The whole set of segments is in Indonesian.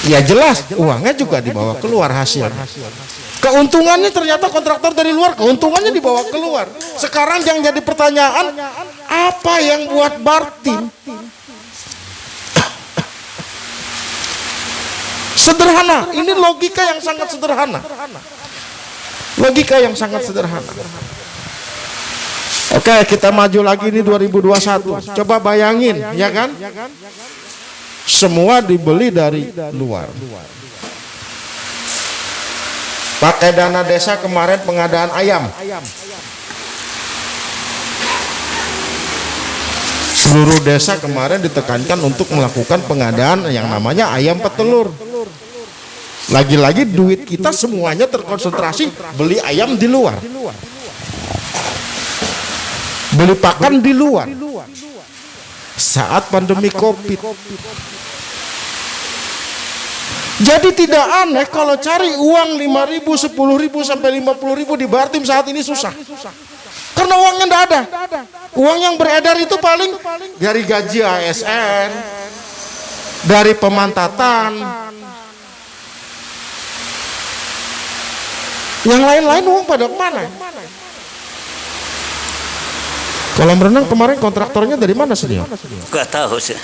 Ya jelas uangnya juga dibawa keluar hasil. Keuntungannya ternyata kontraktor dari luar, keuntungannya dibawa keluar. Sekarang yang jadi pertanyaan, apa yang buat Bartim? Sederhana, ini logika yang sangat sederhana. Logika yang sangat sederhana. Oke, kita maju lagi ini 2021. Coba bayangin, ya kan? Semua dibeli dari luar. Pakai dana desa kemarin pengadaan ayam. Seluruh desa kemarin ditekankan untuk melakukan pengadaan yang namanya ayam petelur. Lagi-lagi duit kita semuanya terkonsentrasi beli ayam di luar. Beli pakan di luar. Saat pandemi Covid. Jadi tidak aneh kalau cari uang 5.000, 10.000 sampai 50.000 di Bartim saat ini susah. Karena uangnya tidak ada. Uang yang beredar itu paling dari gaji ASN, dari pemantatan. Yang lain-lain uang pada mana? Kolam renang kemarin kontraktornya dari mana senior? Gak tahu sih.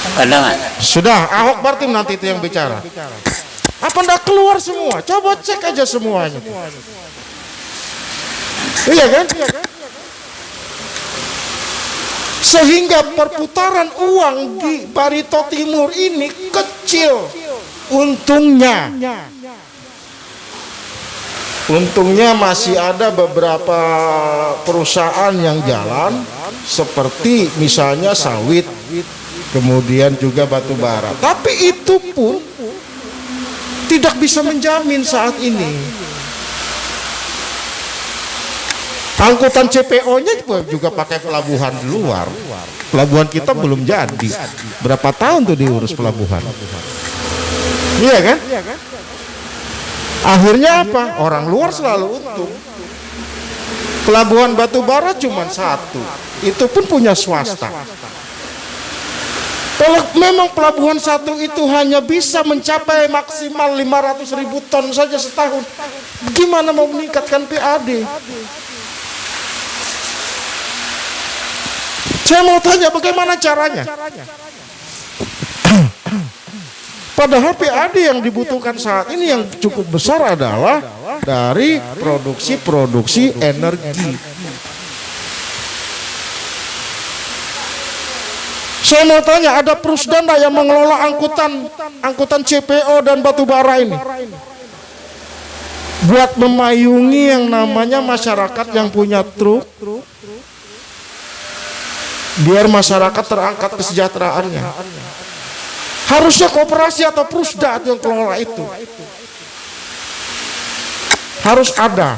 Pandangan. Sudah, Ahok Bartim nanti itu yang bicara. Apa ndak keluar semua? Coba cek aja semuanya. Iya kan? Sehingga perputaran uang di Barito Timur ini kecil untungnya. Untungnya masih ada beberapa perusahaan yang jalan, seperti misalnya sawit, kemudian juga batu bara. Tapi itu pun tidak bisa menjamin saat ini. Angkutan CPO-nya juga pakai pelabuhan luar. Pelabuhan kita belum jadi. Berapa tahun tuh diurus pelabuhan? Iya kan? Akhirnya apa? Orang luar selalu untung. Pelabuhan batu bara cuma satu. Itu pun punya swasta. Kalau memang pelabuhan satu itu hanya bisa mencapai maksimal 500.000 ton saja setahun, gimana mau meningkatkan PAD? Saya mau tanya bagaimana caranya? Padahal PAD yang dibutuhkan saat ini yang cukup besar adalah dari produksi energi. Saya mau tanya, ada Prusdanda yang mengelola angkutan CPO dan batu bara ini, buat memayungi yang namanya masyarakat yang punya truk, biar masyarakat terangkat kesejahteraannya. Harusnya koperasi atau Prusda yang kelola itu. Harus ada.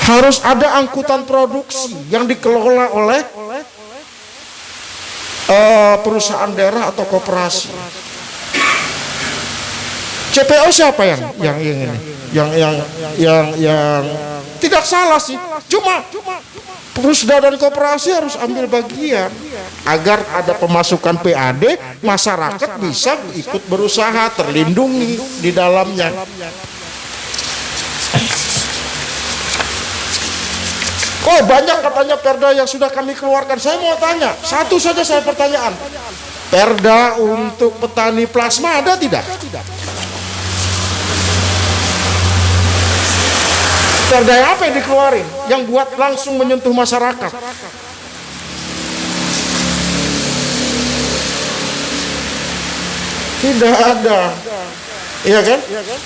Harus ada angkutan produksi yang dikelola oleh perusahaan daerah atau koperasi. CPO siapa yang ini? Yang tidak salah sih. Cuma Prusda dan koperasi harus ambil bagian agar ada pemasukan PAD, masyarakat bisa ikut berusaha, terlindungi di dalamnya. Oh, banyak katanya perda yang sudah kami keluarkan. Saya mau tanya, satu saja saya pertanyaan. Perda untuk petani plasma ada tidak? Perda yang apa yang dikeluarin? Yang buat langsung menyentuh masyarakat? Tidak ada. Iya kan?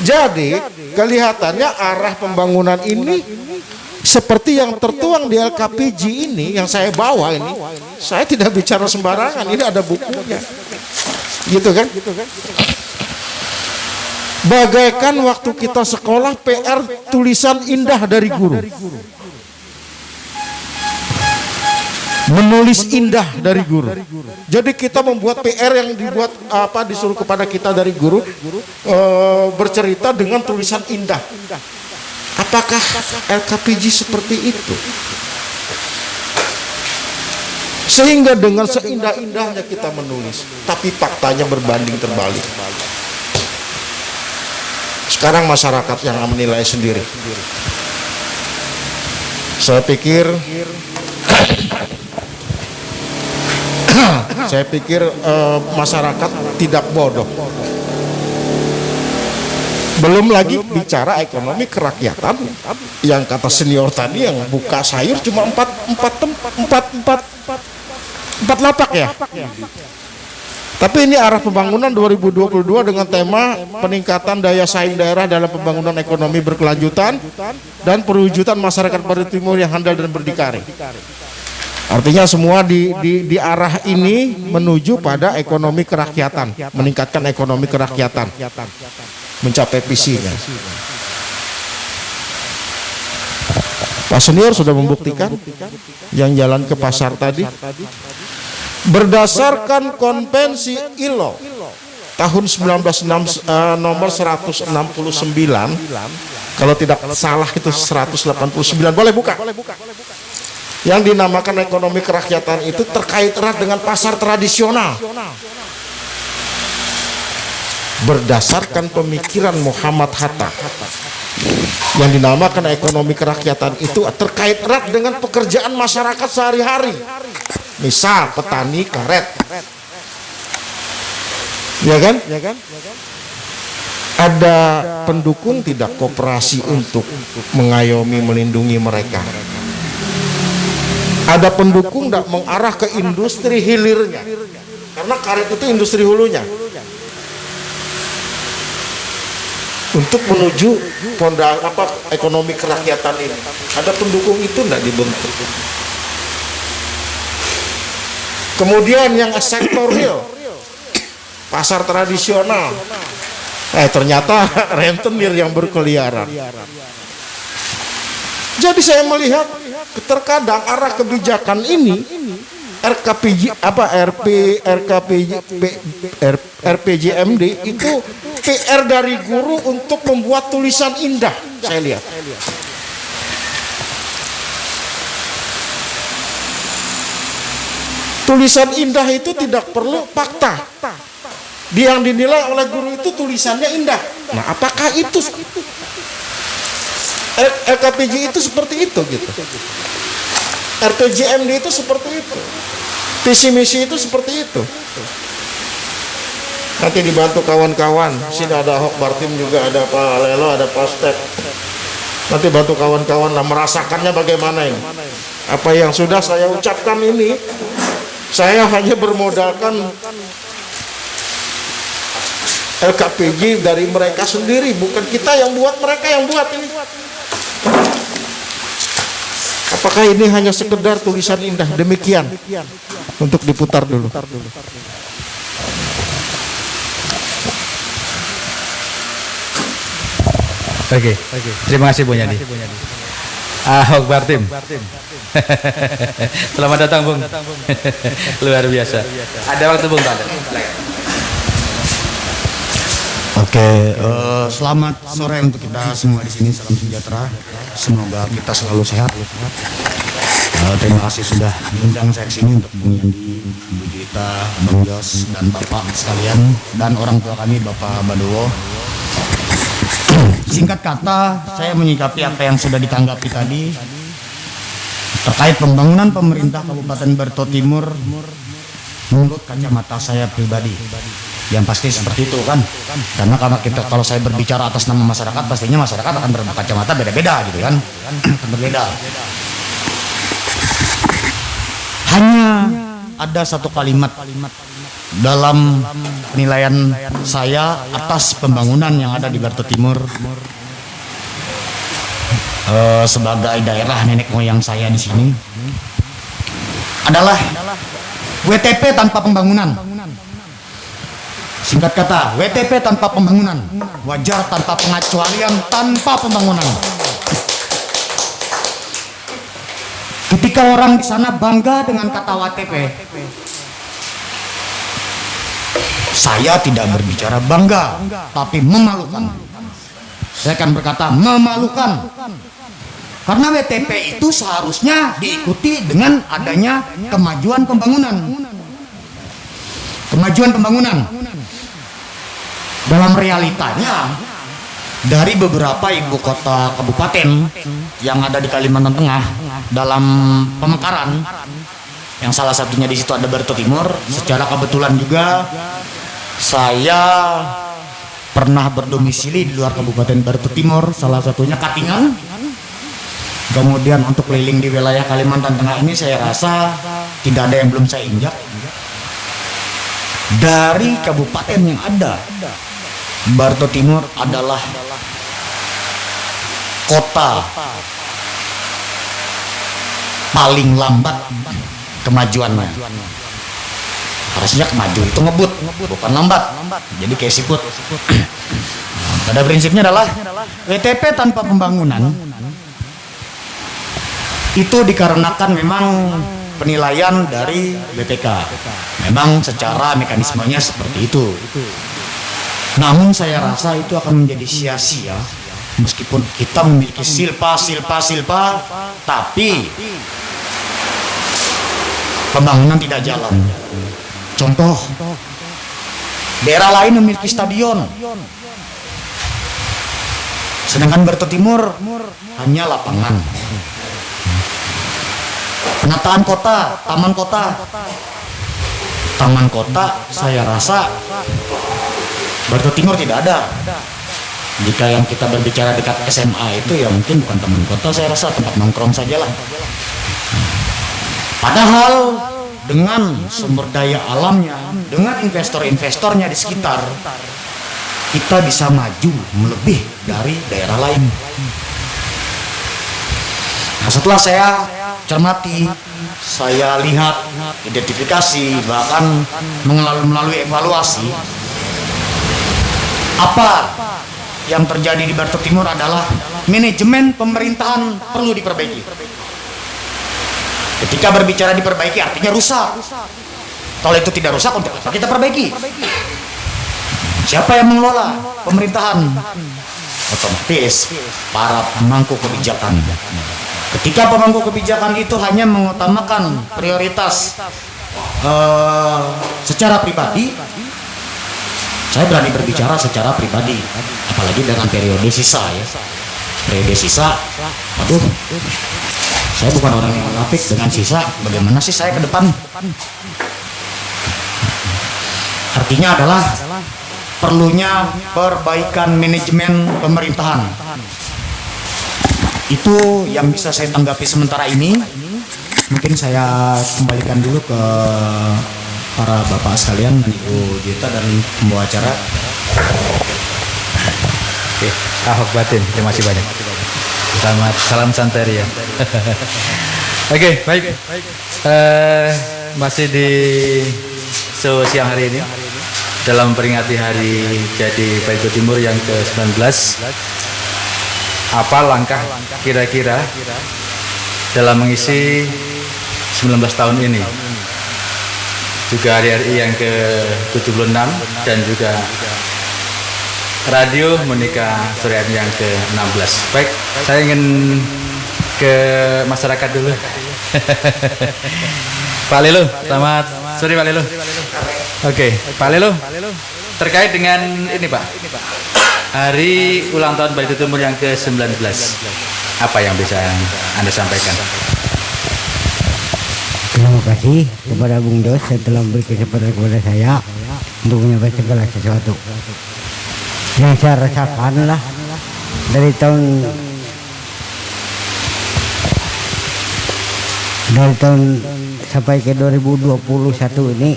Jadi kelihatannya arah pembangunan ini seperti yang tertuang di LKPG ini yang saya bawa ini. Saya tidak bicara sembarangan, ini ada bukunya. Gitu kan? Bagaikan waktu kita sekolah PR tulisan indah dari guru. Menulis indah dari guru. Jadi kita membuat PR yang dibuat disuruh kepada kita dari guru, bercerita dengan tulisan indah. Apakah LKPG seperti itu? Sehingga dengan seindah-indahnya kita menulis, tapi faktanya berbanding terbalik. Sekarang masyarakat yang menilai sendiri. Saya pikir masyarakat tidak bodoh. Belum lagi bicara ekonomi kerakyatan yang kata senior tadi, yang buka sayur cuma empat lapak ya. Tapi ini arah pembangunan 2022 dengan tema peningkatan daya saing daerah dalam pembangunan ekonomi berkelanjutan dan perwujudan masyarakat Batu Timur yang handal dan berdikari. Artinya semua di arah ini menuju pada ekonomi kerakyatan, meningkatkan ekonomi kerakyatan, mencapai visinya. Pak Senior sudah membuktikan yang jalan ke pasar tadi, berdasarkan konvensi ILO tahun 1969, nomor 169, kalau tidak salah itu 189, boleh buka, yang dinamakan ekonomi kerakyatan itu terkait erat dengan pasar tradisional. Berdasarkan pemikiran Muhammad Hatta, yang dinamakan ekonomi kerakyatan itu terkait erat dengan pekerjaan masyarakat sehari-hari. Misal petani karet, ya kan? Ada pendukung tidak koperasi untuk mengayomi, melindungi mereka? Ada pendukung tidak mengarah ke industri hilirnya? Karena karet itu industri hulunya. Untuk menuju ekonomi kerakyatan ini, ada pendukung itu tidak dibentuk. Kemudian yang sektor real, pasar tradisional, ternyata rentenir yang berkeliaran. Jadi saya melihat terkadang arah kebijakan ini RPJMD itu PR dari guru untuk membuat tulisan indah. Saya lihat. Tulisan indah itu tidak perlu fakta. Yang dinilai oleh guru itu tulisannya indah. Nah, apakah itu LKPJ itu seperti itu gitu? RPJMD itu seperti itu. Visi misi itu seperti itu. Nanti dibantu kawan-kawan. Sini ada Hok Bartim juga, ada Pak Lelo, ada Pak Step. Nanti bantu kawan-kawan lah merasakannya bagaimana ini. Apa yang sudah saya ucapkan ini, saya hanya bermodalkan LKPJ dari mereka sendiri, bukan kita yang buat, mereka yang buat ini. Apakah ini hanya sekedar tulisan indah? Demikian. Untuk diputar dulu. Oke. Terima kasih Bu Nyadi. Ahok Bartim. Selamat datang Bung. Luar biasa. Ada waktu Bung, ada. Oke, selamat sore untuk kita semua di sini. Salam sejahtera. Semoga kita selalu sehat. Terima kasih sudah diundang saya ke sini untuk Bung Yandi, Bu Gita, Bang Jos, dan Bapak sekalian, dan orang tua kami Bapak Badowo. Singkat kata, saya menyikapi apa yang sudah ditanggapi tadi terkait pembangunan pemerintah Kabupaten Barto Timur menurut kacamata saya pribadi. Yang pasti seperti itu kan, karena kalau saya berbicara atas nama masyarakat, pastinya masyarakat akan berkacamata beda-beda gitu kan, berbeda. Hanya ada satu kalimat dalam penilaian saya atas pembangunan yang ada di Barto Timur sebagai daerah nenek moyang saya di sini adalah WTP tanpa pembangunan. Singkat kata, WTP tanpa pembangunan, wajar tanpa pengecualian, tanpa pembangunan. Ketika orang di sana bangga dengan kata WTP, saya tidak berbicara bangga, tapi memalukan. Saya akan berkata memalukan. Karena WTP itu seharusnya diikuti dengan adanya kemajuan pembangunan. Kemajuan pembangunan. Dalam realitanya, dari beberapa ibu kota kabupaten yang ada di Kalimantan Tengah dalam pemekaran, yang salah satunya di situ ada Barito Timur. Secara kebetulan juga saya pernah berdomisili di luar Kabupaten Barito Timur, salah satunya Katingan. Kemudian untuk keliling di wilayah Kalimantan Tengah ini saya rasa tidak ada yang belum saya injak. Dari kabupaten yang ada, Barito Timur adalah kota paling lambat kemajuannya. Harusnya maju itu ngebut, bukan lambat. Jadi kayak siput. Pada prinsipnya adalah WTP tanpa pembangunan itu dikarenakan memang penilaian dari BPK. Memang secara mekanismenya seperti itu. Namun saya rasa itu akan menjadi sia-sia meskipun kita memiliki silpa, tapi pembangunan tidak jalan. Contoh, daerah lain memiliki stadion, sedangkan Barito Timur hanya lapangan. Penataan kota, taman kota, saya rasa Barito Timur tidak ada. Jika yang kita berbicara dekat SMA itu ya mungkin bukan taman kota, saya rasa tempat nongkrong sajalah. Padahal dengan sumber daya alamnya, dengan investor-investornya di sekitar, kita bisa maju melebih dari daerah lain. Nah, setelah saya cermati, saya lihat, identifikasi, bahkan melalui evaluasi, apa yang terjadi di Barito Timur adalah manajemen pemerintahan perlu diperbaiki. Ketika berbicara diperbaiki artinya rusak. Kalau itu tidak rusak, untuk apa kita perbaiki? Siapa yang mengelola pemerintahan? Otomatis para pemangku kebijakan. Ketika pemangku kebijakan itu hanya mengutamakan prioritas secara pribadi, saya berani berbicara secara pribadi, apalagi dengan periode sisa ya. Periode sisa, aduh, saya bukan orang yang munafik. Dengan sisa, bagaimana sih saya ke depan? Artinya adalah perlunya perbaikan manajemen pemerintahan. Itu yang bisa saya tanggapi sementara ini. Mungkin saya kembalikan dulu ke para bapak sekalian, Ibu Dita dan pembawa acara. Oke, Ahok Batin, terima kasih banyak. Selamat, salam santai ya. Oke, baik. Masih di show siang hari ini dalam memperingati hari jadi Barito Timur yang ke-19. Apa langkah kira-kira dalam mengisi 19 tahun ini? Juga RRI yang ke-76 dan juga radio Monika Suryani yang ke-16. Baik, saya ingin ke masyarakat dulu. Pak Lelo, selamat sore Pak Lelo. Oke, Pak Lelo, terkait dengan ini Pak, hari ulang tahun Barito Timur yang ke-19, apa yang bisa Anda sampaikan? Terima kasih kepada Bung Dos yang telah memberi kesempatan kepada saya untuk menyampaikan segala sesuatu yang saya rasakan lah dari tahun sampai ke 2021 ini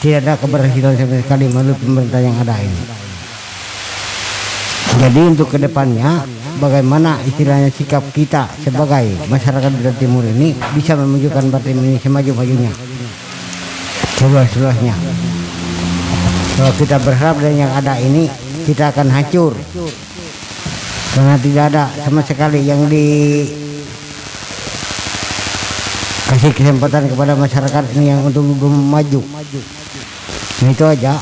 tidak ada keberhasilan sama sekali melalui pemerintah yang ada ini. Jadi untuk kedepannya bagaimana istilahnya sikap kita sebagai masyarakat Barito Timur ini bisa memajukan Barito ini semaju-majunya, seluas-luasnya. Kalau kita berharap dari yang ada ini kita akan hancur karena tidak ada sama sekali yang dikasih kesempatan kepada masyarakat ini yang untuk maju. Nah, itu aja.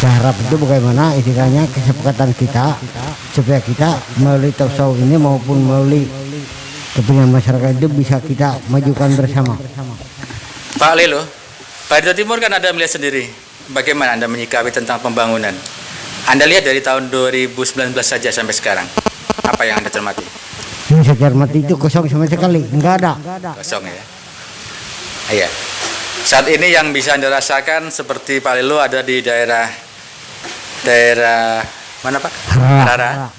Saya harap itu bagaimana istilahnya kesepakatan kita supaya kita melalui talk show ini maupun melalui kepentingan masyarakat itu bisa kita majukan bersama. Pak Lelo, Barito Timur kan Anda melihat sendiri bagaimana Anda menyikapi tentang pembangunan. Anda lihat dari tahun 2019 saja sampai sekarang. Apa yang Anda cermati? Yang saya cermati itu kosong sama sekali, enggak ada. Kosong ya. Iya. Saat ini yang bisa Anda rasakan seperti Pak Lelo ada di daerah mana Pak? Rara.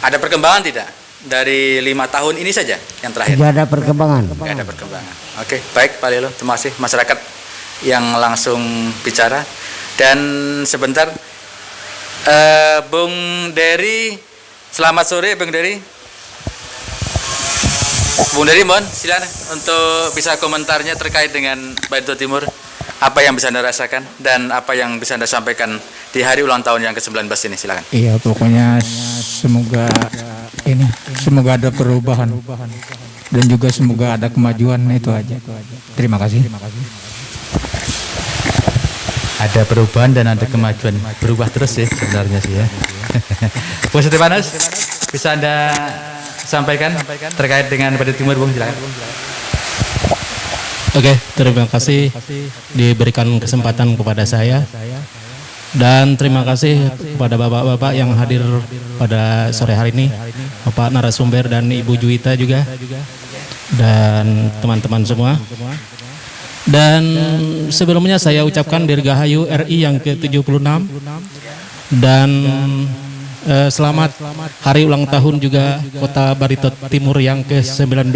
Ada perkembangan tidak? Dari 5 tahun ini saja yang terakhir. Tidak ada perkembangan. Tidak ada perkembangan. Oke, baik Pak Lelo, terima kasih masyarakat yang langsung bicara. Dan sebentar, Bung Dery, selamat sore Bung Dery. Bung Dery, mohon silakan untuk bisa komentarnya terkait dengan Barito Timur. Apa yang bisa Anda rasakan dan apa yang bisa Anda sampaikan di hari ulang tahun yang ke-19 ini, silakan. Iya, pokoknya semoga ada perubahan dan juga semoga ada kemajuan, itu aja. Terima kasih. Ada perubahan dan ada kemajuan, berubah terus ya sebenarnya sih ya. Bung Stefanus, bisa Anda sampaikan terkait dengan Barito Timur, Bung, silakan. Oke, terima kasih diberikan kesempatan kepada saya. Dan terima kasih kepada bapak-bapak yang hadir pada sore hari ini, Bapak narasumber dan Ibu Juwita juga, dan teman-teman semua. Dan sebelumnya saya ucapkan Dirgahayu RI yang ke-76 dan selamat hari ulang tahun juga Kota Barito Timur yang ke-19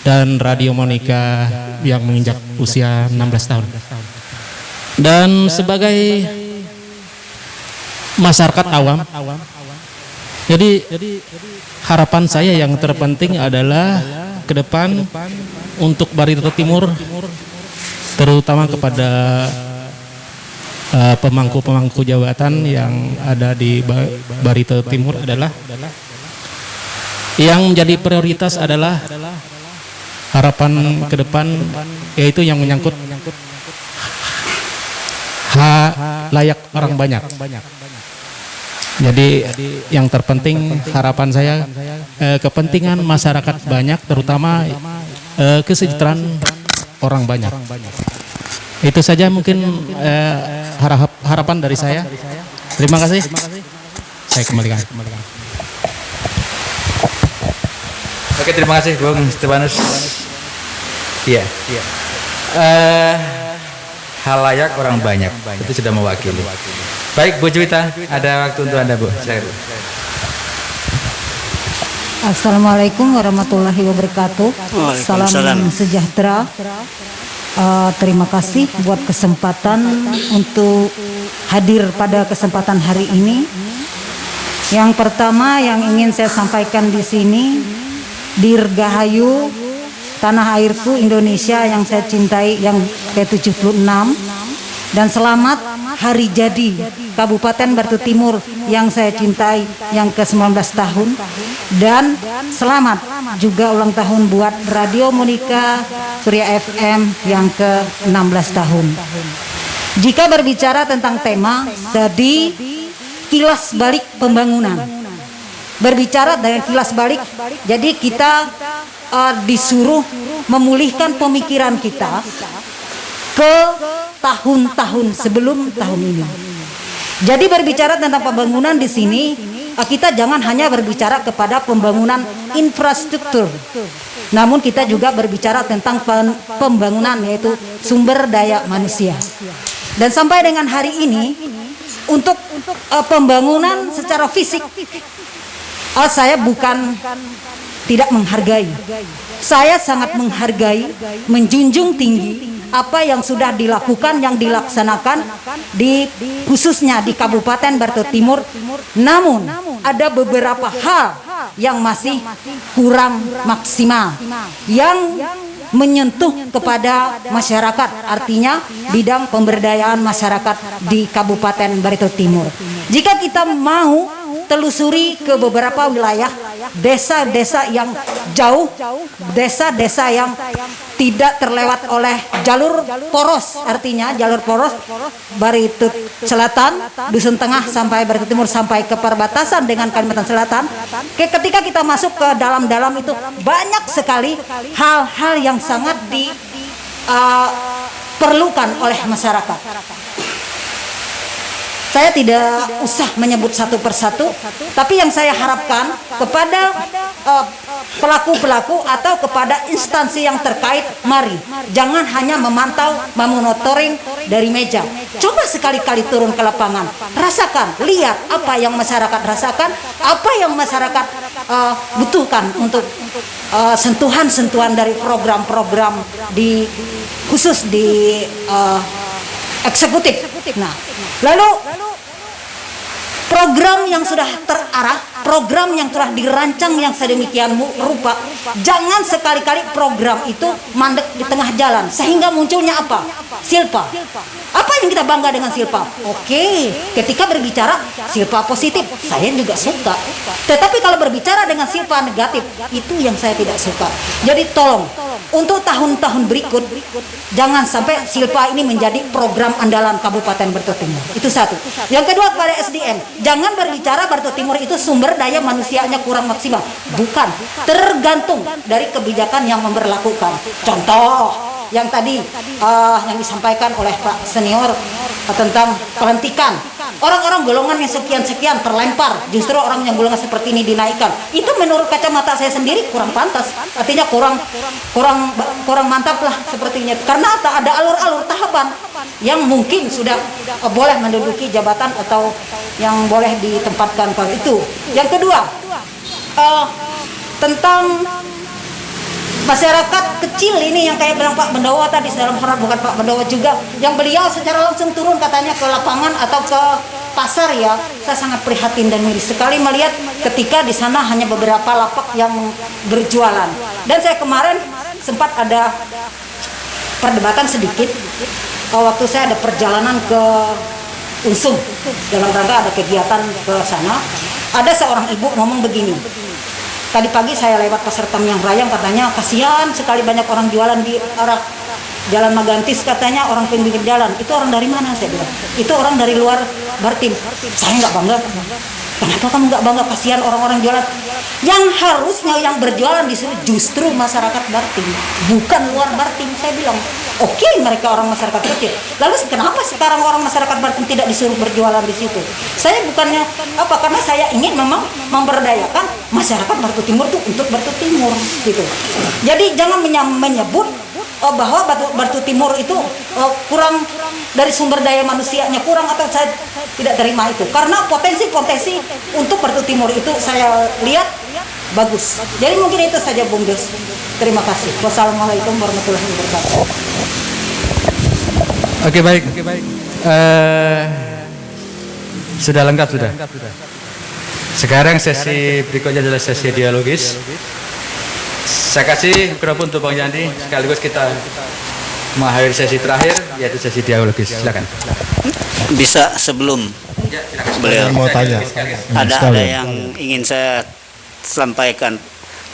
dan Radio Monika yang menginjak usia 16 tahun. Dan sebagai masyarakat awam, jadi harapan saya yang terpenting adalah ke depan untuk Barito Timur, terutama kepada pemangku-pemangku jabatan yang ada di Barito Timur adalah yang menjadi prioritas adalah harapan ke depan, yaitu yang menyangkut layak orang banyak. Jadi yang terpenting harapan saya kepentingan masyarakat banyak, terutama kesejahteraan orang banyak. Itu saja mungkin harapan dari saya. Terima kasih. Saya kembalikan. Oke, terima kasih Bung Stefanus. Iya. Halayak orang banyak, itu sudah mewakili. Baik, Bu Juwita, ada waktu untuk Anda, Bu. Silakan. Assalamualaikum warahmatullahi wabarakatuh. Salam sejahtera. Terima kasih buat kesempatan untuk hadir pada kesempatan hari ini. Yang pertama yang ingin saya sampaikan di sini, Dirgahayu tanah airku Indonesia yang saya cintai yang ke-76, dan selamat hari jadi Kabupaten Barito Timur yang saya cintai yang ke-19 tahun, dan selamat juga ulang tahun buat Radio Monika Surya FM yang ke-16 tahun. Jika berbicara tentang tema tadi, kilas balik pembangunan, berbicara dengan kilas balik, jadi kita disuruh memulihkan pemikiran kita ke tahun-tahun sebelum tahun ini. Jadi berbicara tentang pembangunan di sini, kita jangan hanya berbicara kepada pembangunan infrastruktur, namun kita juga berbicara tentang pembangunan, yaitu sumber daya manusia. Dan sampai dengan hari ini, untuk pembangunan secara fisik, saya bukan tidak menghargai. Saya sangat menghargai, menjunjung tinggi apa yang sudah dilakukan, yang dilaksanakan di khususnya di Kabupaten Barito Timur. Namun ada beberapa hal yang masih kurang maksimal, yang menyentuh kepada masyarakat, artinya bidang pemberdayaan masyarakat di Kabupaten Barito Timur. Jika kita mau telusuri ke beberapa wilayah, desa-desa yang jauh, desa-desa yang tidak terlewat oleh jalur poros, artinya jalur poros Baritut Selatan, Dusun Tengah sampai Baritut Timur sampai ke perbatasan dengan Kalimantan Selatan. Ketika kita masuk ke dalam-dalam itu banyak sekali hal-hal yang sangat diperlukan oleh masyarakat. Saya tidak usah menyebut satu persatu, tapi yang saya harapkan kepada pelaku-pelaku atau kepada instansi yang terkait, mari jangan hanya memantau, memonitoring dari meja. Coba sekali-kali turun ke lapangan, rasakan, lihat apa yang masyarakat rasakan, apa yang masyarakat butuhkan untuk sentuhan-sentuhan dari program-program khusus di eksekutif. Nah, lalu program yang sudah terarah, program yang telah dirancang yang sedemikian rupa, jangan sekali-kali program itu mandek di tengah jalan sehingga munculnya apa? Silpa. Apa yang kita bangga dengan silpa? Oke, ketika berbicara silpa positif, saya juga suka. Tetapi kalau berbicara dengan silpa negatif, itu yang saya tidak suka. Jadi tolong, untuk tahun-tahun berikut, jangan sampai silpa ini menjadi program andalan Kabupaten Barito Timur. Itu satu. Yang kedua, kepada SDM, jangan berbicara Barito Timur itu sumber daya manusianya kurang maksimal. Bukan, tergantung dari kebijakan yang memberlakukan. Contoh yang tadi yang disampaikan oleh Pak Senior tentang pelantikan. Orang-orang golongan yang sekian-sekian terlempar, justru orang yang golongan seperti ini dinaikkan. Itu menurut kacamata saya sendiri kurang pantas. Artinya kurang mantap lah sepertinya. Karena ada alur-alur tahapan yang mungkin sudah boleh menduduki jabatan atau yang boleh ditempatkan pada itu. Yang kedua, tentang masyarakat kecil ini yang kayak bilang Pak Bendawa tadi, dalam hal bukan Pak Bendawa juga, yang beliau secara langsung turun katanya ke lapangan atau ke pasar ya. Saya sangat prihatin dan miris sekali melihat ketika di sana hanya beberapa lapak yang berjualan. Dan saya kemarin sempat ada perdebatan sedikit waktu saya ada perjalanan ke Unsum dalam rangka ada kegiatan ke sana. Ada seorang ibu ngomong begini. Tadi pagi saya lewat pasar Tamyang Rayang, katanya kasihan sekali banyak orang jualan di arah Jalan Magantis, katanya orang pinggir jalan. Itu orang dari mana? Saya bilang itu orang dari luar Bartim. Saya nggak bangga. Kenapa kamu nggak bangga? Kasihan orang-orang jualan. Yang harusnya yang berjualan di sini justru masyarakat Bartim, bukan luar Bartim. Saya bilang oke, mereka orang masyarakat kecil. Lalu kenapa sekarang orang masyarakat Bartim tidak disuruh berjualan di situ? Saya bukannya apa, karena saya ingin memang memberdayakan masyarakat Barito Timur itu untuk Barito Timur gitu. Jadi jangan menyebut bahwa Barito Timur itu kurang dari sumber daya manusianya kurang, atau saya tidak terima itu. Karena potensi-potensi untuk Barito Timur itu saya lihat bagus. Jadi mungkin itu saja Bung Dos. Terima kasih. Wassalamualaikum warahmatullahi wabarakatuh. Oke, baik. Sudah lengkap sudah. Sekarang sesi berikutnya adalah sesi dialogis. Saya kasih mikrofon untuk Bang Yandi, sekaligus kita mengakhiri sesi terakhir yaitu sesi dialogis. Silakan. Bisa sebelum beliau Mau tanya. ada yang ingin saya sampaikan,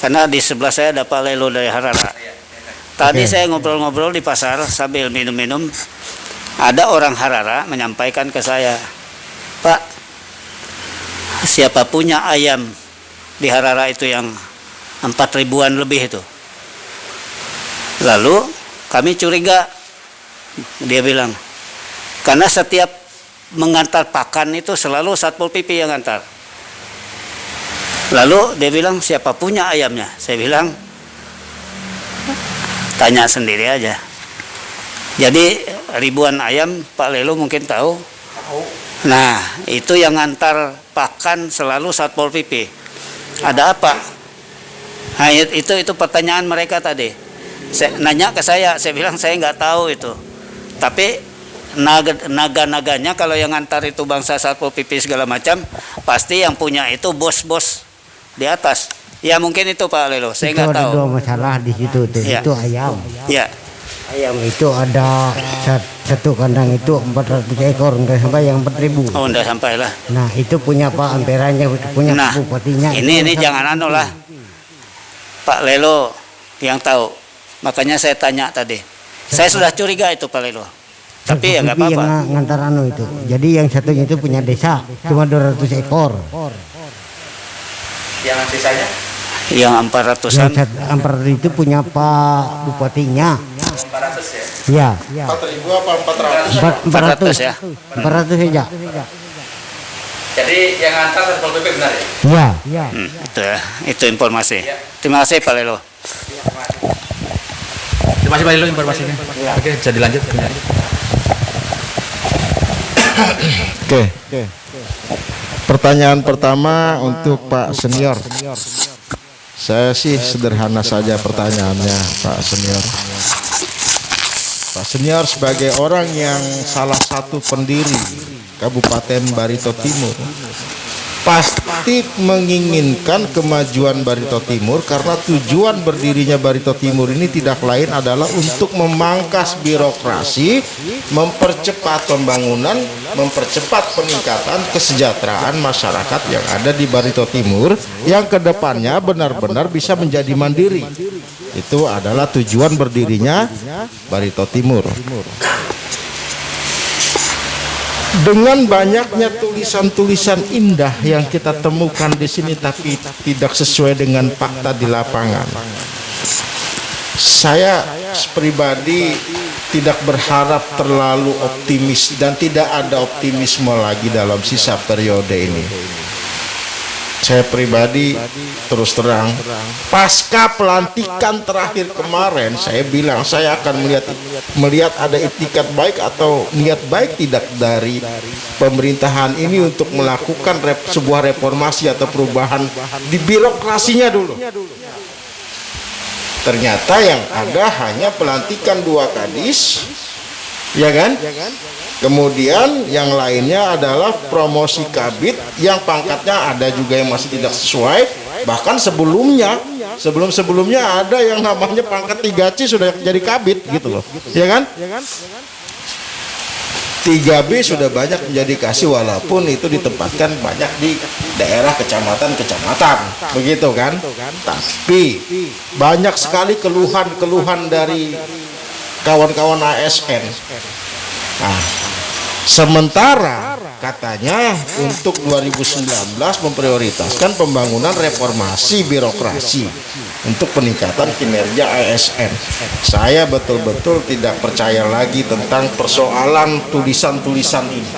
karena di sebelah saya ada Pak Lelo dari Harara. Tadi saya ngobrol-ngobrol di pasar sambil minum-minum, ada orang Harara menyampaikan ke saya, Pak, siapa punya ayam di Harara itu yang 4.000-an lebih itu. Lalu kami curiga, dia bilang, karena setiap mengantar pakan itu selalu Satpol PP yang antar. Lalu dia bilang, siapa punya ayamnya? Saya bilang, tanya sendiri aja. Jadi ribuan ayam Pak Lelo mungkin tahu. Nah, itu yang antar pakan selalu Satpol PP. Ada apa? Nah, itu pertanyaan mereka tadi. Nanya ke saya bilang saya nggak tahu itu. Tapi naga-naganya kalau yang antar itu bangsa Satpol PP segala macam, pasti yang punya itu bos-bos di atas. Ya mungkin itu Pak Lelo, saya nggak tahu. Itu ada dua masalah di situ tuh. Ya. Itu ayam. Ya. Ayam itu ada satu kandang itu 400 ekor, enggak sampai yang 4.000. Oh, enggak sampai lah. Nah, itu punya Pak Amperannya, punya Nah, bupatinya. ini jangan anu lah. Pak Lelo yang tahu. Makanya saya tanya tadi. Saya sudah curiga itu Pak Lelo. Tapi ya nggak Tapi apa-apa. yang ngantar anu itu. Jadi yang satunya itu punya desa cuma 200 ekor. Yang sisanya? Yang 400-an. Yang ampar itu punya Pak Bupatinya. 400 ya? Ya, 4.000 apa 400? 400 ya. 400 saja. Jadi yang antar Satpol PP benar ya? Ya. Itu ya. Itu informasi. Terima kasih Pak Lelo. Terima kasih Pak Lilo informasinya. Oke, bisa dilanjut. Oke. Pertanyaan pertama untuk Pak Senior. Saya sih sederhana saja pertanyaannya, Pak Senior. Pak Senior sebagai orang yang salah satu pendiri Kabupaten Barito Timur, pasti menginginkan kemajuan Barito Timur, karena tujuan berdirinya Barito Timur ini tidak lain adalah untuk memangkas birokrasi, mempercepat pembangunan, mempercepat peningkatan kesejahteraan masyarakat yang ada di Barito Timur, yang kedepannya benar-benar bisa menjadi mandiri. Itu adalah tujuan berdirinya Barito Timur. Dengan banyaknya tulisan-tulisan indah yang kita temukan di sini tapi tidak sesuai dengan fakta di lapangan, saya pribadi tidak berharap terlalu optimis dan tidak ada optimisme lagi dalam sisa periode ini. Saya pribadi terus terang, pasca pelantikan terakhir kemarin, saya bilang saya akan melihat ada itikat baik atau niat baik tidak dari pemerintahan ini untuk melakukan sebuah reformasi atau perubahan di birokrasinya dulu. Ternyata yang ada hanya pelantikan 2 kadis, ya kan? Kemudian yang lainnya adalah promosi kabid yang pangkatnya ada juga yang masih tidak sesuai. Bahkan sebelumnya ada yang namanya pangkat 3C sudah jadi kabid gitu loh, ya kan? 3B sudah banyak menjadi kasih, walaupun itu ditempatkan banyak di daerah kecamatan, begitu kan? Tapi banyak sekali keluhan dari kawan-kawan ASN. Nah, sementara katanya untuk 2019 memprioritaskan pembangunan reformasi birokrasi untuk peningkatan kinerja ASN. Saya betul-betul tidak percaya lagi tentang persoalan tulisan-tulisan ini.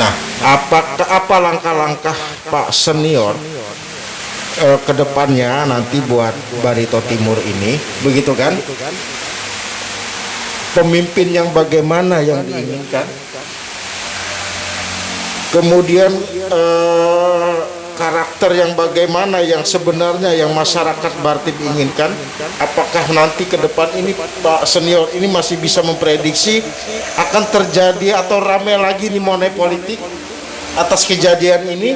Nah, apa langkah-langkah Pak Senior ke depannya nanti buat Barito Timur ini, begitu kan? Pemimpin yang bagaimana yang diinginkan, kemudian karakter yang bagaimana yang sebenarnya yang masyarakat Bartip inginkan. Apakah nanti ke depan ini Pak Senior ini masih bisa memprediksi akan terjadi atau ramai lagi nih money politik atas kejadian ini,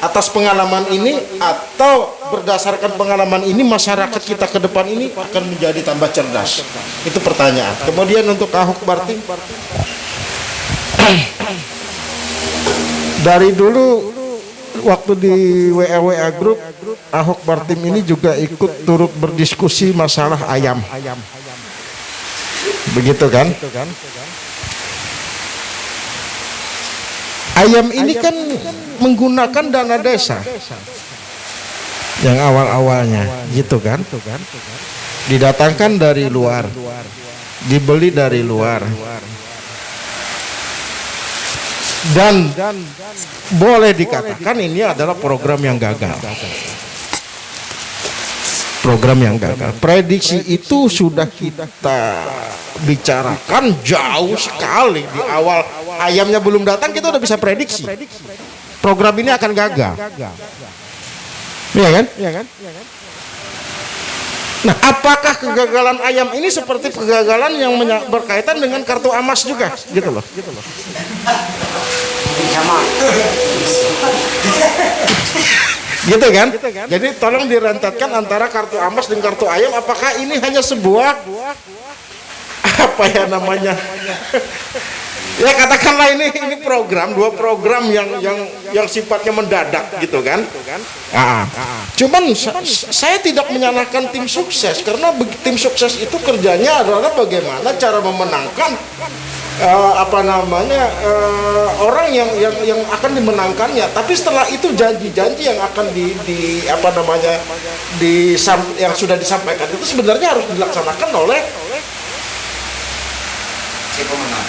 atas pengalaman ini, atau berdasarkan pengalaman ini masyarakat kita ke depan ini akan menjadi tambah cerdas? Itu pertanyaan. Kemudian untuk Ahok Bartim, dari dulu waktu di WA Group, Ahok Bartim ini juga ikut turut berdiskusi masalah ayam, begitu kan? Ayam ini kan menggunakan dana desa yang awal-awalnya, gitu kan? Didatangkan dari luar, dibeli dari luar, dan boleh dikatakan ini adalah program yang gagal. Prediksi itu sudah kita bicarakan jauh sekali di awal. Ayamnya belum datang kita udah bisa prediksi program ini akan gagal. Iya kan? Nah, apakah kegagalan ayam ini seperti kegagalan yang berkaitan dengan kartu AMAS juga, gitu loh? Gitu kan? Jadi tolong direntetkan antara kartu AMAS dan kartu ayam. Apakah ini hanya sebuah apa ya namanya, ya katakanlah ini dua program yang sifatnya mendadak gitu kan. Cuman saya tidak menyalahkan tim sukses, karena tim sukses itu kerjanya adalah bagaimana cara memenangkan orang yang akan dimenangkannya. Tapi setelah itu janji-janji yang akan yang sudah disampaikan itu sebenarnya harus dilaksanakan oleh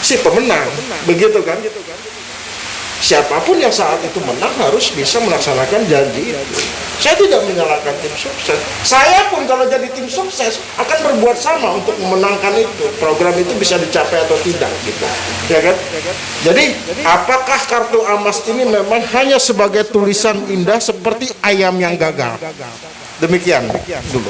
si pemenang, begitu kan? Siapapun yang saat itu menang harus bisa melaksanakan janji itu. Saya tidak menyalahkan tim sukses. Saya pun kalau jadi tim sukses akan berbuat sama untuk memenangkan itu. Program itu bisa dicapai atau tidak gitu. Ya kan? Jadi, apakah kartu emas ini memang hanya sebagai tulisan indah seperti ayam yang gagal? Demikian dulu.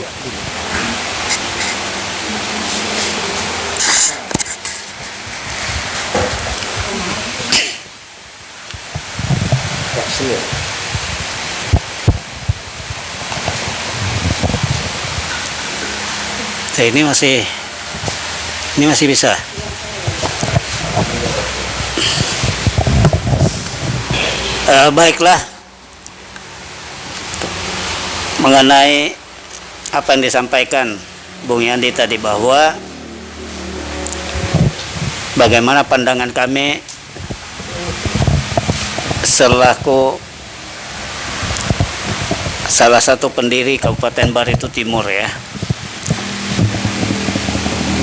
Ini masih bisa. Baiklah, mengenai apa yang disampaikan Bung Yandi tadi, bahwa bagaimana pandangan kami selaku salah satu pendiri Kabupaten Barito Timur ya.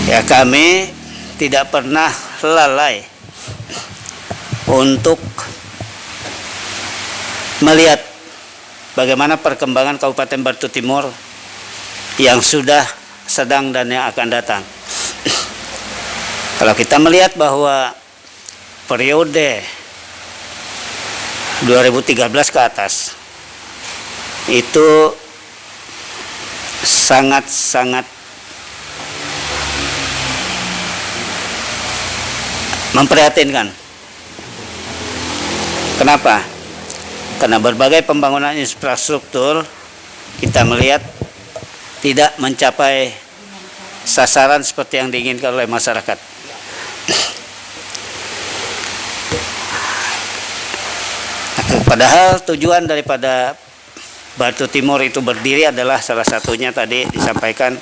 Ya, kami tidak pernah lalai untuk melihat bagaimana perkembangan Kabupaten Barito Timur yang sudah, sedang, dan yang akan datang. Kalau kita melihat bahwa periode 2013 ke atas itu sangat-sangat memprihatinkan. Kenapa? Karena berbagai pembangunan infrastruktur kita melihat tidak mencapai sasaran seperti yang diinginkan oleh masyarakat. Padahal tujuan daripada Barito Timur itu berdiri adalah salah satunya tadi disampaikan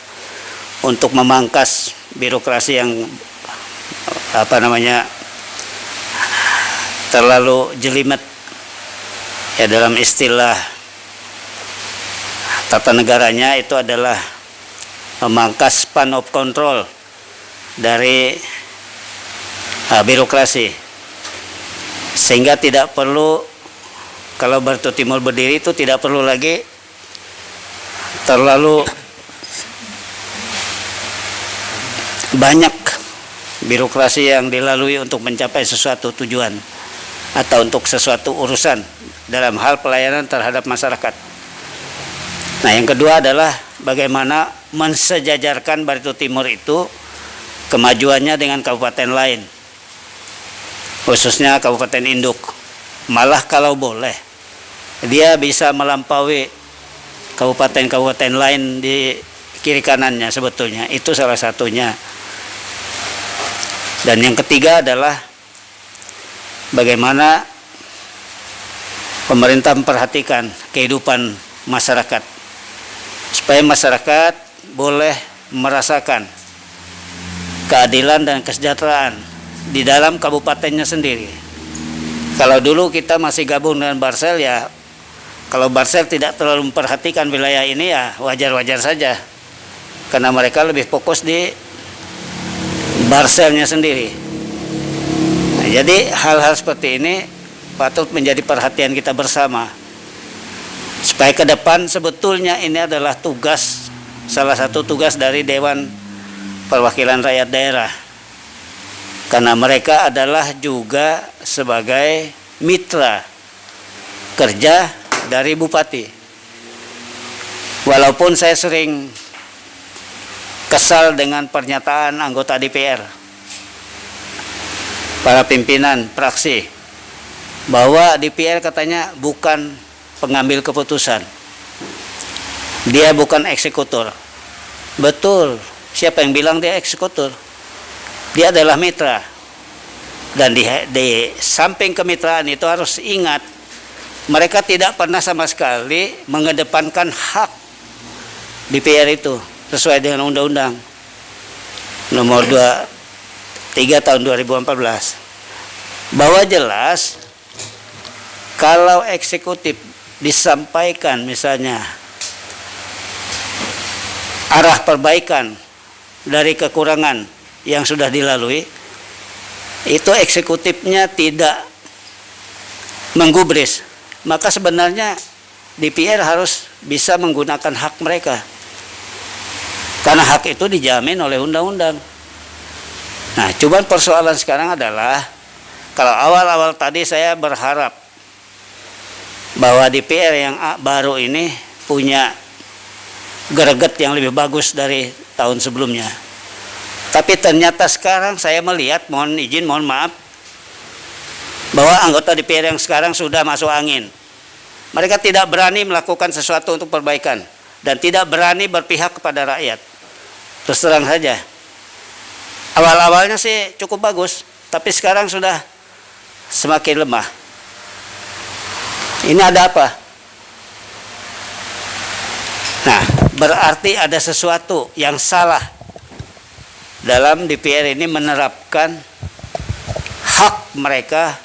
untuk memangkas birokrasi yang terlalu jelimet ya, dalam istilah tata negaranya itu adalah memangkas span of control dari birokrasi, sehingga tidak perlu, kalau Barito Timur berdiri itu tidak perlu lagi terlalu banyak birokrasi yang dilalui untuk mencapai sesuatu tujuan atau untuk sesuatu urusan dalam hal pelayanan terhadap masyarakat. Nah, yang kedua adalah bagaimana mensejajarkan Barito Timur itu kemajuannya dengan kabupaten lain, khususnya kabupaten induk. Malah kalau boleh dia bisa melampaui kabupaten-kabupaten lain di kiri kanannya, sebetulnya itu salah satunya. Dan yang ketiga adalah bagaimana pemerintah memperhatikan kehidupan masyarakat, supaya masyarakat boleh merasakan keadilan dan kesejahteraan di dalam kabupatennya sendiri. Kalau dulu kita masih gabung dengan Barsel, ya kalau Barsel tidak terlalu memperhatikan wilayah ini, ya wajar-wajar saja, karena mereka lebih fokus di Barselnya sendiri. Nah, jadi hal-hal seperti ini patut menjadi perhatian kita bersama, supaya ke depan sebetulnya ini adalah tugas, salah satu tugas dari Dewan Perwakilan Rakyat Daerah, karena mereka adalah juga sebagai mitra kerja dari Bupati. Walaupun saya sering kesal dengan pernyataan anggota DPR, para pimpinan fraksi, bahwa DPR katanya bukan pengambil keputusan, dia bukan eksekutor. Betul, siapa yang bilang dia eksekutor? Dia adalah mitra. Dan di samping kemitraan itu harus ingat, mereka tidak pernah sama sekali mengedepankan hak DPR itu sesuai dengan Undang-Undang nomor 23 tahun 2014. Bahwa jelas kalau eksekutif disampaikan misalnya arah perbaikan dari kekurangan yang sudah dilalui, itu eksekutifnya tidak menggubris, maka sebenarnya DPR harus bisa menggunakan hak mereka, karena hak itu dijamin oleh undang-undang. Nah, cuman persoalan sekarang adalah, kalau awal-awal tadi saya berharap bahwa DPR yang baru ini punya greget yang lebih bagus dari tahun sebelumnya. Tapi ternyata sekarang saya melihat, mohon maaf, bahwa anggota DPR yang sekarang sudah masuk angin. Mereka tidak berani melakukan sesuatu untuk perbaikan dan tidak berani berpihak kepada rakyat. Terus terang saja, awal-awalnya sih cukup bagus, tapi sekarang sudah semakin lemah. Ini ada apa? Nah, berarti ada sesuatu yang salah dalam DPR ini menerapkan hak mereka.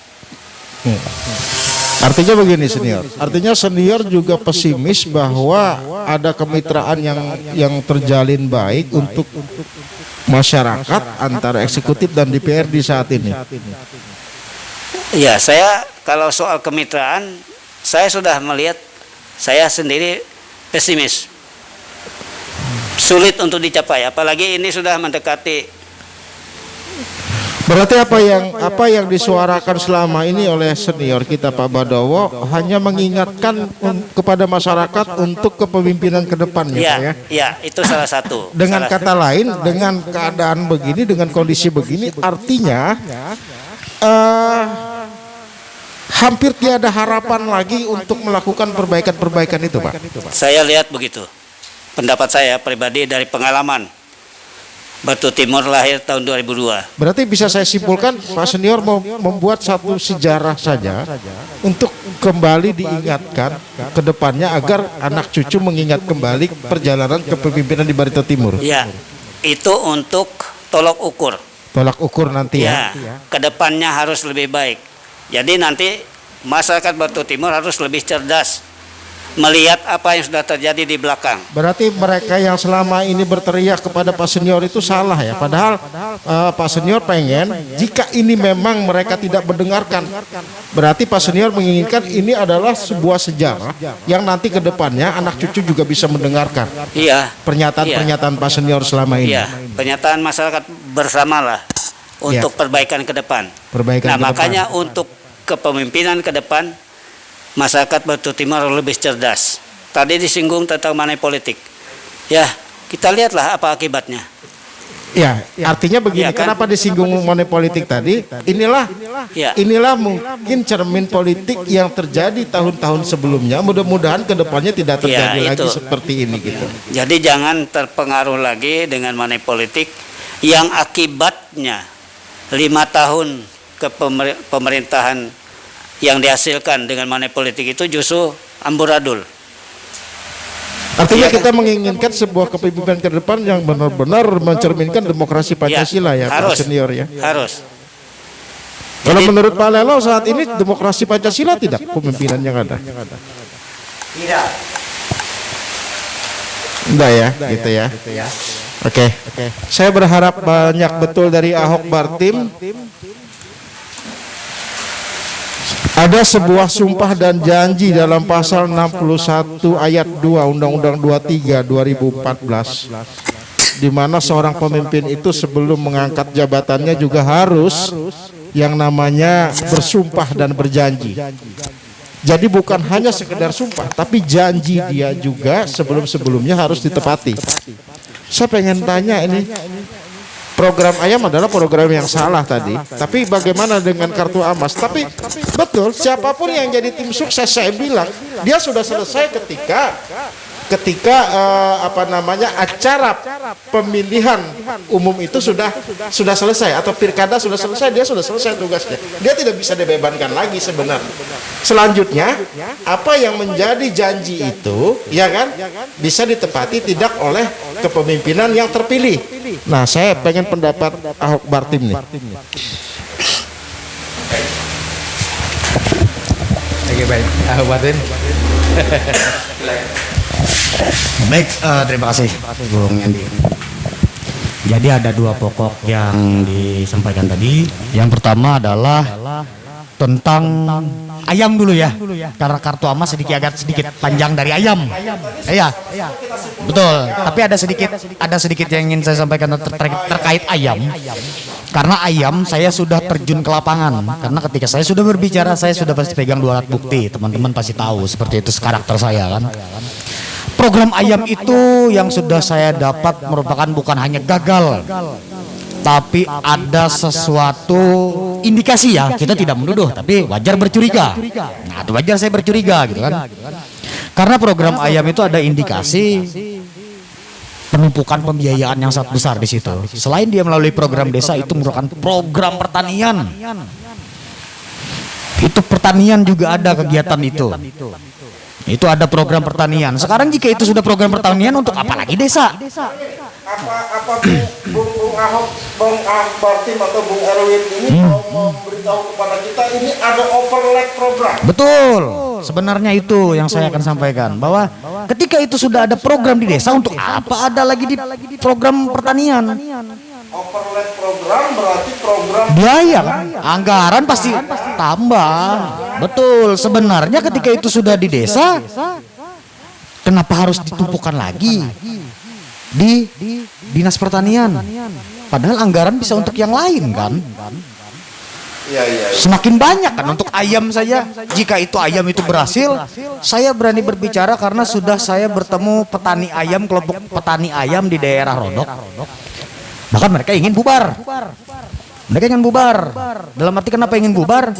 Artinya begini senior. Artinya senior juga pesimis bahwa ada kemitraan yang terjalin baik untuk masyarakat antara eksekutif dan DPR di saat ini. Ya, saya kalau soal kemitraan, saya sudah melihat, saya sendiri pesimis. Sulit untuk dicapai, apalagi ini sudah mendekati. Berarti apa yang disuarakan selama ini oleh senior kita Pak Badowo hanya mengingatkan kepada masyarakat untuk kepemimpinan ke depannya, Ya, Pak, ya? ya, itu salah satu. Dengan kata lain, dengan keadaan begini, dengan kondisi begini, artinya hampir tiada harapan lagi untuk melakukan perbaikan-perbaikan itu, Pak. Saya lihat begitu. Pendapat saya pribadi dari pengalaman. Batu Timur lahir tahun 2002. Berarti bisa saya simpulkan Pak Senior mau membuat satu sejarah saja untuk kembali diingatkan ke depannya agar anak cucu mengingat kembali perjalanan kepemimpinan di Barito Timur. Ya, itu untuk tolok ukur. Tolak ukur nanti ya. Kedepannya harus lebih baik. Jadi nanti masyarakat Batu Timur harus lebih cerdas melihat apa yang sudah terjadi di belakang. Berarti mereka yang selama ini berteriak kepada Pak Senior itu salah ya. Padahal Pak Senior pengen jika ini memang mereka tidak mendengarkan, berarti Pak Senior menginginkan ini adalah sebuah sejarah yang nanti ke depannya anak cucu juga bisa mendengarkan. Iya. Pernyataan-pernyataan Pak Senior selama ini. Iya, pernyataan masyarakat bersamalah untuk perbaikan ke depan. Perbaikan Nah, ke depan. makanya untuk kepemimpinan ke depan masyarakat Batu Timur lebih cerdas. Tadi disinggung tentang money politik. Ya, kita lihatlah apa akibatnya. Ya, artinya begini, Ya, kan? kenapa disinggung money politik tadi? Inilah mungkin cermin politik yang terjadi tahun-tahun sebelumnya. Mudah-mudahan kedepannya tidak terjadi lagi seperti ini gitu. Jadi jangan terpengaruh lagi dengan money politik yang akibatnya 5 tahun pemerintahan yang dihasilkan dengan money politik itu justru amburadul. Artinya kita menginginkan sebuah kepemimpinan ke depan yang benar-benar mencerminkan demokrasi Pancasila ya, Pak Senior ya. Harus. Kalau menurut Pak Lelo saat ini demokrasi Pancasila tidak pemimpinan yang ada? Tidak. Enggak ya, gitu ya. Oke. Saya berharap banyak betul dari Ahok Bartim. Ada sebuah sumpah dan janji dalam pasal 61 ayat 2 Undang-Undang 23 2014 di mana seorang pemimpin itu sebelum mengangkat jabatannya juga harus yang namanya bersumpah dan berjanji. Jadi bukan hanya sekedar sumpah, tapi janji dia juga sebelum-sebelumnya harus ditepati. Saya pengen tanya ini, program ayam adalah program yang salah tadi, tapi bagaimana dengan kartu emas? Tapi betul, siapapun yang jadi tim sukses saya bilang dia sudah selesai ketika ketika acara pemilihan umum itu sudah selesai atau pilkada sudah selesai, dia sudah selesai tugasnya. Dia tidak bisa dibebankan lagi sebenarnya. Selanjutnya, apa yang menjadi janji itu, ya kan, bisa ditepati tidak oleh kepemimpinan yang terpilih. Nah, saya pengen pendapat Ahok Bartim nih. Oke, baik. Ahok Bartim. Baik, terima kasih Bung Yandi. Jadi ada dua pokok yang disampaikan tadi. Yang pertama adalah tentang ayam dulu ya. Karena kartu amas agak sedikit panjang dari ayam. Iya. Betul. Tapi ada sedikit yang ingin saya sampaikan terkait ayam. Karena ayam saya sudah terjun ke lapangan. Karena ketika saya sudah berbicara, saya sudah pasti pegang 2 alat bukti. Teman-teman pasti tahu seperti itu karakter saya kan. Program ayam itu yang sudah saya dapat merupakan bukan hanya gagal, tapi ada sesuatu indikasi ya. Kita tidak menuduh, tapi wajar bercuriga. Nah, itu wajar saya bercuriga gitu kan. Karena program ayam itu ada indikasi penumpukan pembiayaan yang sangat besar di situ. Selain dia melalui program desa, itu merupakan program pertanian. Itu pertanian juga ada kegiatan itu. Itu ada program pertanian. Sekarang jika itu sudah program pertanian, untuk apa lagi desa? Apa Bung Ahok, Bung Bartim atau Bung Erwin ini mau memberitahu kepada kita ini ada overlap program? Betul. Sebenarnya itu yang saya akan sampaikan, bahwa ketika itu sudah ada program di desa, untuk apa ada lagi di program pertanian? Overlap program berarti program biaya kan? Anggaran pasti tambah. Betul. Sebenarnya ketika itu sudah di desa, kenapa harus ditumpukan lagi di dinas pertanian? Padahal anggaran bisa untuk yang lain kan? Semakin banyak kan untuk ayam saja. Jika itu ayam itu berhasil, saya berani berbicara karena sudah saya bertemu petani ayam, kelompok petani ayam di daerah Rodok. Bahkan mereka ingin bubar. Mereka ingin bubar. Dalam arti kenapa ingin bubar?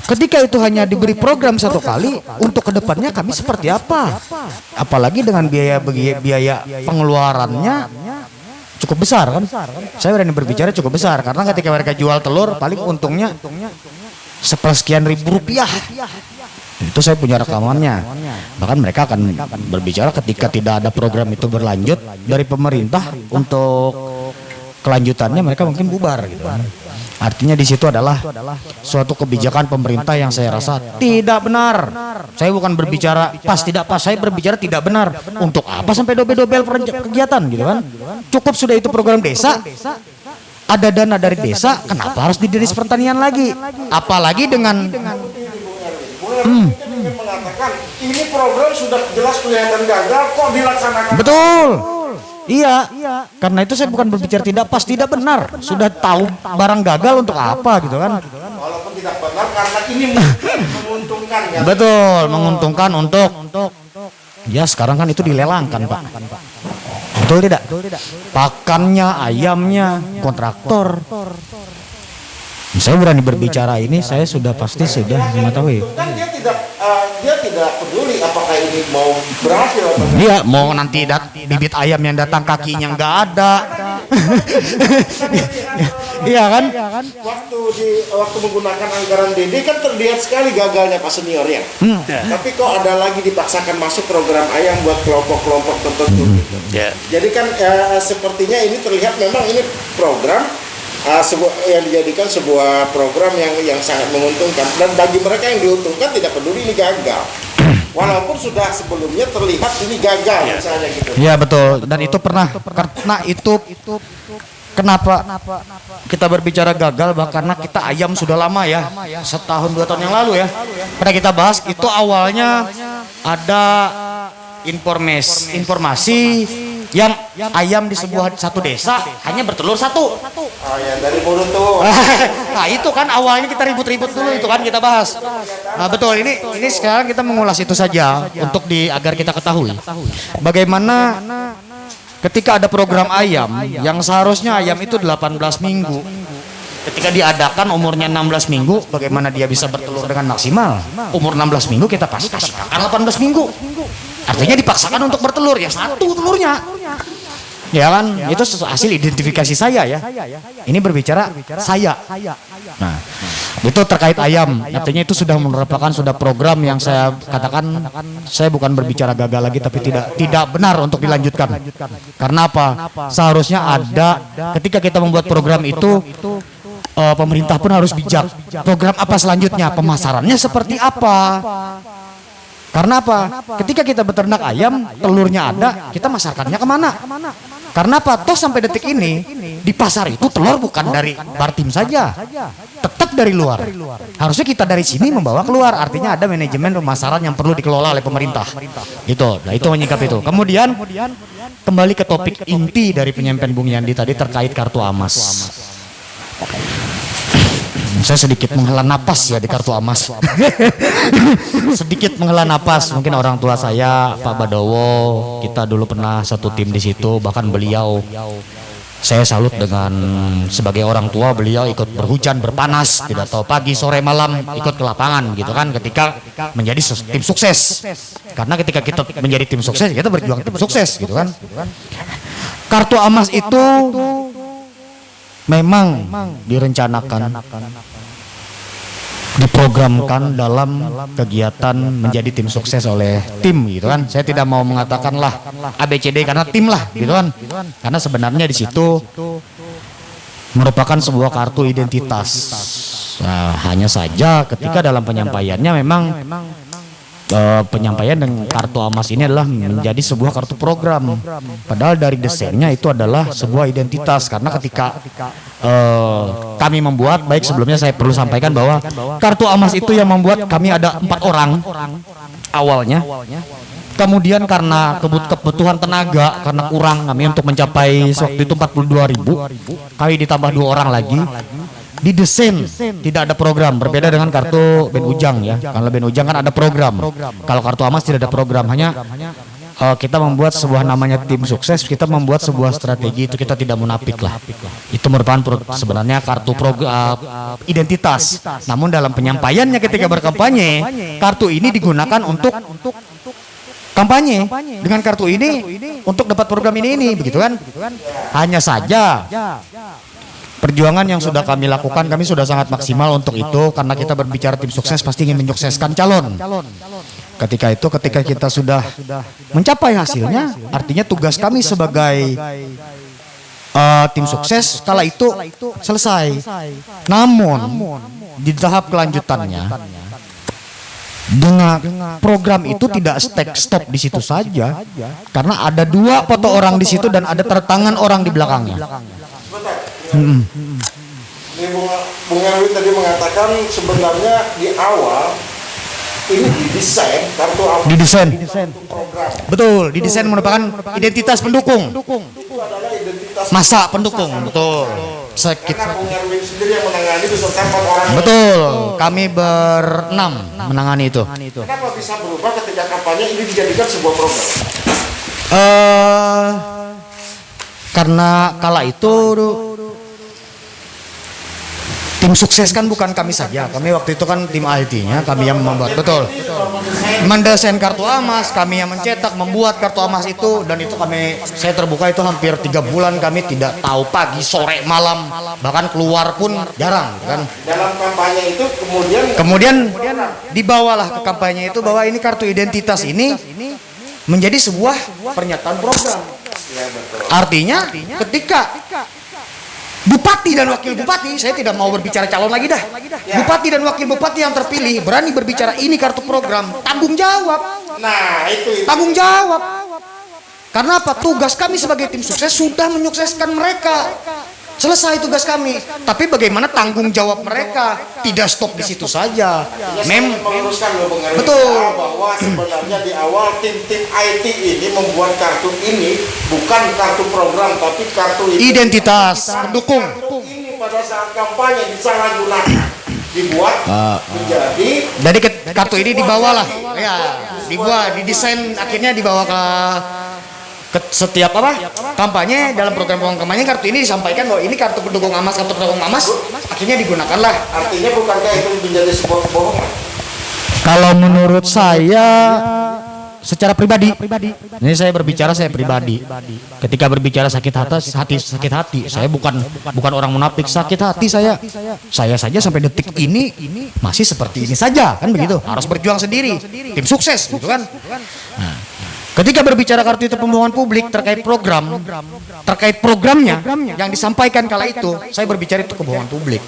Ketika itu hanya diberi program 1 kali, untuk kedepannya kami seperti apa? Apalagi dengan biaya pengeluarannya cukup besar kan? Saya berani berbicara cukup besar karena ketika mereka jual telur paling untungnya sepersekian ribu rupiah. Itu saya punya rekamannya. Bahkan mereka akan berbicara ketika tidak ada program itu berlanjut dari pemerintah untuk kelanjutannya, mereka mungkin bubar gitu. Artinya di situ adalah suatu kebijakan pemerintah yang saya rasa tidak benar. Saya bukan berbicara pas tidak pas, saya berbicara tidak benar. Untuk apa sampai dobel-dobel kegiatan gitu kan? Cukup sudah itu program desa. Ada dana dari desa, kenapa harus di dinas pertanian lagi? Apalagi dengan mengatakan ini program sudah jelas kelihatan gagal kok dilaksanakan. Betul. Iya, karena itu saya bukan berbicara tidak pas, tidak benar. Sudah tahu barang gagal untuk apa gitu kan? Walaupun tidak benar karena ini menguntungkan ya. Betul, menguntungkan untuk ya sekarang kan itu dilelangkan Pak. Betul tidak? Pakannya, ayamnya, kontraktor. Saya berani berbicara ini, saya sudah pasti sudah mengetahui. Kan dia tidak peduli apakah ini mau berhasil atau tidak. Dia mau nanti bibit ayam yang datang kakinya nggak ada. Iya kan? Waktu menggunakan anggaran DD kan terlihat sekali gagalnya Pak Senior ya. Tapi kok ada lagi dipaksakan masuk program ayam buat kelompok-kelompok tertentu. Jadi kan sepertinya ini terlihat memang ini program yang dijadikan sebuah program yang sangat menguntungkan, dan bagi mereka yang diuntungkan tidak peduli ini gagal, walaupun sudah sebelumnya terlihat ini gagal misalnya gitu. Iya betul, dan itu pernah karena itu kenapa kita berbicara gagal, karena kita ayam sudah lama ya, 1-2 tahun yang lalu ya. Pernah kita bahas itu awalnya ada informasi yang ayam di satu desa hanya bertelur 1. Yang dari mulut tuh. Nah itu kan awalnya kita ribut-ribut dulu, itu kan kita bahas. Nah betul, ini sekarang kita mengulas itu saja untuk agar kita ketahui bagaimana ketika ada program ayam yang seharusnya ayam itu 18 minggu. Ketika diadakan umurnya 16 minggu, bagaimana dia bisa bertelur dengan maksimal? Umur 16 minggu kita kasih pakan 18 minggu. Artinya dipaksakan untuk bertelur, ya satu telurnya. Ya kan, itu hasil identifikasi saya ya. Ini berbicara saya. Nah, itu terkait ayam. Artinya itu sudah merupakan program yang saya katakan, saya bukan berbicara gagal lagi, tapi tidak benar untuk dilanjutkan. Karena apa? Seharusnya ada ketika kita membuat program itu, pemerintah pun harus bijak. Program apa selanjutnya? Pemasarannya seperti apa? Karena apa? Ketika kita beternak ayam, telurnya ada, kita masarkannya kemana? Karena apa? Toh sampai detik ini di pasar itu telur bukan dari Bartim saja, tetap dari luar. Harusnya kita dari sini membawa keluar. Artinya ada manajemen pemasaran yang perlu dikelola oleh pemerintah. Itu, nah itu menyingkap itu. Kemudian kembali ke topik inti dari penyampaian Bung Yandi tadi terkait kartu Amas. Saya sedikit menghela napas ya di kartu Amas. Sedikit menghela napas. Mungkin orang tua saya, Pak Badowo, kita dulu pernah satu tim di situ. Bahkan beliau, saya salut dengan sebagai orang tua, beliau ikut berhujan, berpanas, tidak tahu pagi, sore, malam, ikut ke lapangan gitu kan. Ketika menjadi tim sukses. Karena ketika kita menjadi tim sukses, kita berjuang tim sukses gitu kan. Kartu Amas itu memang direncanakan, diprogramkan dalam kegiatan menjadi tim sukses oleh tim gitu kan. Saya tidak mau mengatakanlah ABCD karena tim lah gitu kan. Karena sebenarnya di situ merupakan sebuah kartu identitas. Nah, hanya saja ketika dalam penyampaiannya memang penyampaian dengan kartu Amas ini adalah menjadi sebuah kartu program. Padahal dari desainnya itu adalah sebuah identitas. Karena ketika kami membuat, baik sebelumnya saya perlu sampaikan bahwa kartu Amas itu yang membuat kami ada 4 orang awalnya. Kemudian karena kebutuhan tenaga, karena kurang kami untuk mencapai waktu itu 42.000, kami ditambah 2 orang lagi. Didesain tidak ada program, berbeda dengan kartu Ben Ujang ya. Kalau Ben Ujang kan ada program. Kalau kartu Amas tidak ada program, hanya kita membuat sebuah namanya tim sukses, kita membuat sebuah strategi, itu kita tidak munafik lah. Itu merupakan sebenarnya kartu identitas. Namun dalam penyampaiannya ketika berkampanye, kartu ini digunakan untuk kampanye. Dengan kartu ini untuk dapat program ini begitu kan. Hanya saja perjuangan yang sudah kami lakukan, kami sudah sangat maksimal untuk itu. Karena kita berbicara tim sukses pasti ingin menyukseskan calon. Ketika kita sudah mencapai hasilnya, artinya tugas kami sebagai tim sukses kala itu selesai. Namun di tahap kelanjutannya, dengan program itu tidak stop di situ saja, karena ada 2 foto orang di situ dan ada tertangan orang di belakangnya. Ini Bung Erwin tadi mengatakan sebenarnya di awal ini didesain kartu Amas. Didesain. Program. Betul, didesain merupakan identitas pendukung. Itu adalah identitas Masa pendukung, betul. karena Bung Erwin sendiri yang menangani beserta 4 orang. Betul, kami ber-6 menangani itu. Kenapa bisa berubah ketika kampanye ini dijadikan sebuah program? Karena kala itu tim sukses kan bukan kami saja. Kami waktu itu kan tim IT-nya, kami yang membuat, betul. Mendesain kartu Amas, kami yang mencetak, membuat kartu Amas itu, dan itu saya terbuka itu hampir 3 bulan kami tidak tahu pagi, sore, malam, bahkan keluar pun jarang kan. Dalam kampanye itu kemudian Dibawalah ke kampanye itu bahwa ini kartu identitas ini menjadi sebuah pernyataan program. Artinya ketika Bupati dan Wakil Bupati, saya tidak mau berbicara calon lagi dah. Bupati dan Wakil Bupati yang terpilih berani berbicara ini kartu program, tanggung jawab. Nah, itu. Tanggung jawab. Karena apa? Tugas kami sebagai tim sukses sudah menyukseskan mereka. Selesai tugas kami. Tapi bagaimana tanggung jawab mereka? Tidak stop di situ saja. Meluruskan loh Bung Erwin, Betul. bahwa sebenarnya di awal tim IT ini membuat kartu ini bukan kartu program tapi kartu Identitas pendukung. Kartu ini pada saat kampanye disalahgunakan, dibuat menjadi. Jadi kartu ini dibawalah, ya, didesain akhirnya dibawa ke setiap kampanye. Dalam program kampanye kartu ini disampaikan bahwa ini kartu pendukung Amas, akhirnya digunakanlah. Artinya bukankah itu menjadi sebuah kebohongan? Kalau menurut saya secara pribadi. Ini saya berbicara saya pribadi. Ketika berbicara sakit hati, saya bukan orang munafik. Sakit hati saya saja sampai detik ini masih seperti ini saja, kan begitu. Harus berjuang sendiri, tim sukses, gitu kan. Nah, ketika berbicara kartu itu pembohongan publik terkait programnya yang disampaikan kala itu, saya berbicara itu kebohongan publik.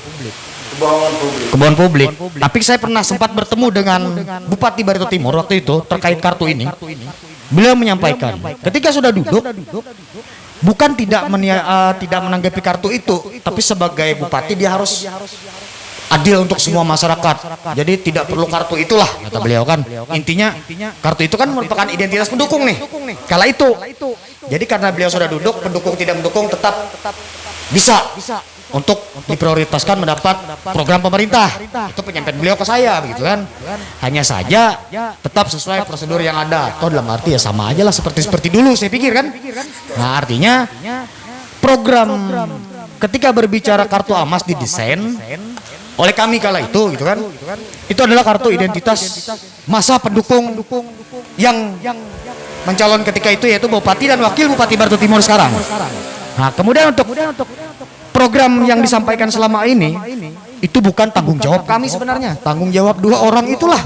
Kebohongan publik. Tapi saya pernah sempat bertemu dengan Bupati Barito Timur waktu itu terkait kartu ini. Beliau menyampaikan, ketika sudah duduk, bukan tidak menanggapi kartu itu, tapi sebagai bupati dia harus adil untuk semua masyarakat. Jadi tidak perlu kartu itulah, kata beliau kan. Intinya kartu itu kan merupakan identitas pendukung nih. Kala itu. Jadi karena beliau sudah duduk, pendukung tidak mendukung tetap bisa untuk diprioritaskan mendapat program pemerintah. Itu penyampaian beliau ke saya, begitu kan. Hanya saja tetap sesuai prosedur yang ada. Atau dalam arti ya sama aja lah seperti dulu saya pikir kan. Nah, artinya program ketika berbicara kartu AMAS didesain oleh kami kala itu, gitu kan. Itu adalah kartu identitas masa pendukung yang mencalon ketika itu, yaitu Bupati dan Wakil Bupati Barito Timur sekarang. Nah, kemudian untuk program yang disampaikan selama ini itu bukan tanggung jawab kami sebenarnya, tanggung jawab dua orang itulah.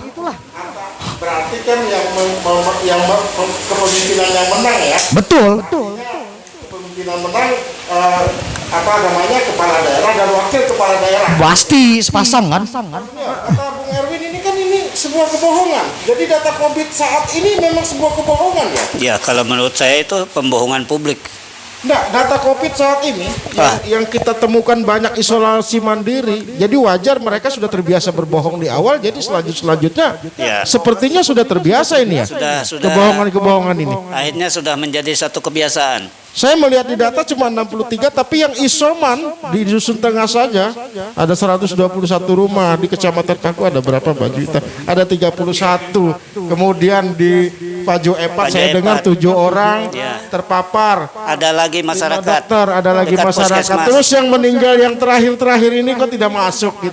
Berarti kan yang kepemimpinan yang menang ya. Betul. Kepemimpinan menang kepala daerah dan wakil kepala daerah. Pasti sepasang kan. Kata Bung Erwin ini kan sebuah kebohongan. Jadi data COVID saat ini memang sebuah kebohongan ya. Ya, kalau menurut saya itu pembohongan publik. Nah, data COVID saat ini yang kita temukan banyak isolasi mandiri. Jadi wajar mereka sudah terbiasa berbohong di awal. Jadi selanjutnya Ya. Sepertinya sudah terbiasa ini ya. Sudah. Kebohongan ini. Akhirnya sudah menjadi satu kebiasaan. Saya melihat di data cuma 63, tapi yang isoman di Dusun Tengah saja ada 121 rumah. Di Kecamatan Kaku ada berapa Pak Juwita? Ada 31. Kemudian di Pajo Epat saya dengar 7 orang terpapar. Ada lagi masyarakat. Dokter, ada lagi dekat masyarakat. puskesmas. Terus yang meninggal yang terakhir ini kok tidak masuk gitu.